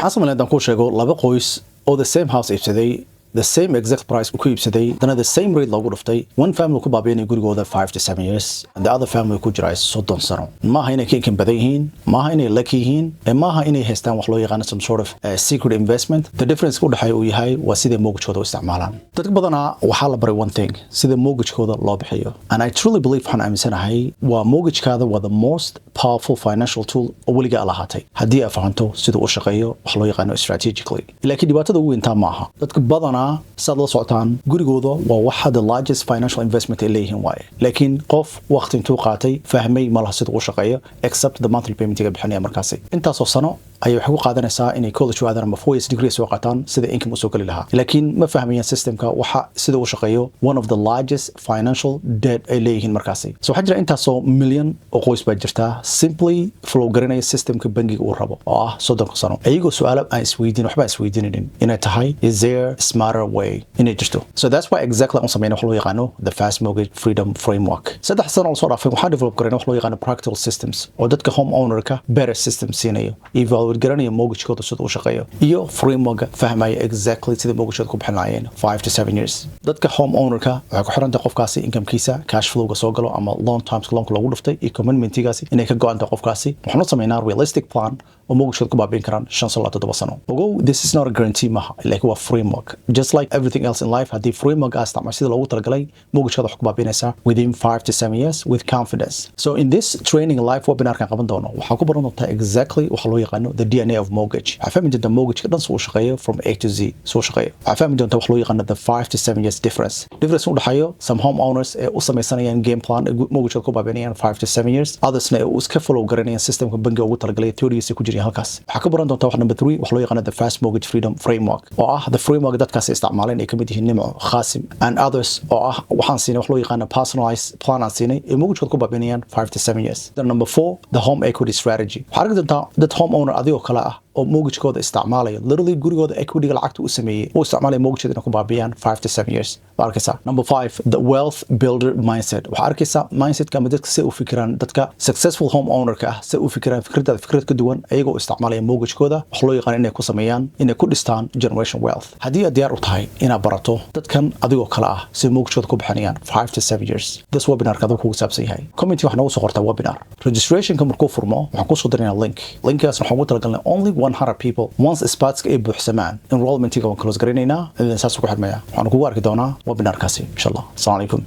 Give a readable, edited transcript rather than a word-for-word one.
maxaa Somali haddaan kuu sheego laba qoys oo the same house iibsaday the same exact price ku iibsaday dana the same rate loogu dhuftay one family ku baabiinay gurigooda 5 to 7 years and the other family ku jiray 30 sano maaha inay ka badan yihiin maaha inay lucky yihiin maaha inay haystaan wax loo yaqaan some sort of secret investment the difference ku dhaxay uu yahay waa sida mortgage-kooda u isticmaalaan dadka badana waxa la baray one thing sida mortgage-kooda loo bixiyo and I truly believe waxaan aaminsanahay waa mortgage-kaada waa the most powerful financial tool oo weliga lahaatay haddii aad fahanto sida uu shaqeeyo wax loo yaqaan strategically laakiin dhibaatada ugu weynta maaha dadka badana saad la socotaan gurigooda waa waxa the largest financial investment ay leeyihiin waaye laakiin qof waqti intuu qaatay fahmay malaha sida uu shaqeeyo except the monthly payment ga bixinaya markaasi intaasoo sano ayay wax ku qaadanaysaa inay college aadaan ama 4 years degree soo qaataan sida income soo gali lahaa laakiin ma fahmayaan systemka waxa sida uu shaqeeyo one of the largest financial debt ay leeyihiin markaasi so waxa jira intaasoo million oo qoys baa jirta simply flow garanaya systemka bangiga uu rabo oo ah 30 sano ayagoo su'aalo aan waxba isweydiinin inay tahay is there smarter way inay jirto so that's why exactly on sameeyna wax loo yaqaano the fast mortgage freedom framework saddex sano soo dhaafay waxaan develop gareynay wax loo yaqaano practical systems oo dadka homeowner-ka better system siinayo garanaya mortgage-kooda sida uu shaqeeyo iyo framework fahmaya exactly sida mortgage-kooda ku bixin lahaayeen 5 to 7 years dadka homeowner-ka waxay ku xiran tahay qofkaasi income-kiisa cash flow-ga soo galo ama long term loan loogu dhuftay iyo commitment-gaasi inay ka go'an tahay qofkaasi waxaan sameeynaa realistic plan oo mortgage-kooda ku baabiin karaan 5 sano ogo this is not a guarantee maha like a framework just like everything else in life haddii framework aad isticmaal sida loogu talagalay mortgage-kooda wax ku baabiinaysaa within 5 to 7 years with confidence so in this training live webinar-kan qaban doono waxaa ku baran doontaa exactly waxa loo yaqaano the DNA of mortgage waxaa fahmi doontaa mortgage-ka dhan soo shaqeeyo from A to Z soo shaqeeyo waxaa fahmi doontaa wax loo yaqaano the 5 to 7 years difference u dhaxayo some homeowners ee u samaysanayaan game plan ee mortgage-kooda ku baabiinayaan 5 to 7 years othersna ee u iska follow garanayaan systemka bangiga ugu talagalay theories ku jiraan halkaas waxaa ka baran doontaa wax number 3 wax loo yaqaano the fast mortgage freedom framework oo ah the framework dadkaas isticmaaleen ay ka mid yihiin nimco khaasim and others oo ah waxaan siinay wax loo yaqaano personalized plan aan siinay ee mortgage-kooda ku baabiinayaan 5 to 7 years then number 4 the home equity strategy waxaa arki doontaa dad homeowner adigoo kale ah oo mortgage-kooda isticmaalayo literally gurigooda equity-ga lacagta u sameeyay oo isticmaalaya mortgage-kooda inay ku baabiyaan 5 to 7 years waa arkaysaa number 5 the wealth builder mindset waxaa arkaysaa mindset-ka ama dadka si u fikiraan dadka successful homeowner-ka ah si u fikiraan fikrad ka duwan ayagoo isticmaalaya mortgage-kooda wax loo yaqaan inay ku sameeyaan inay ku dhistaan generation wealth haddii aad diyaar u tahay inaad barato dadkan adigoo kale ah si mortgage-kooda ku bixinayaan 5 to 7 years this webinar-ka adigu kugu saabsan yahay comment wax noogu soo qortaa webinar registration-ka markuu furmo waxaan ku soo dirnaa link-kaas waxaan ugu talagalnay only 100 people once spots ay buuxsamaan enrollment-iga waan close garanaynaa saas ku xirmaya waxaan kugu arki doonaa webinarkaasi insha Allah assalamu alaykum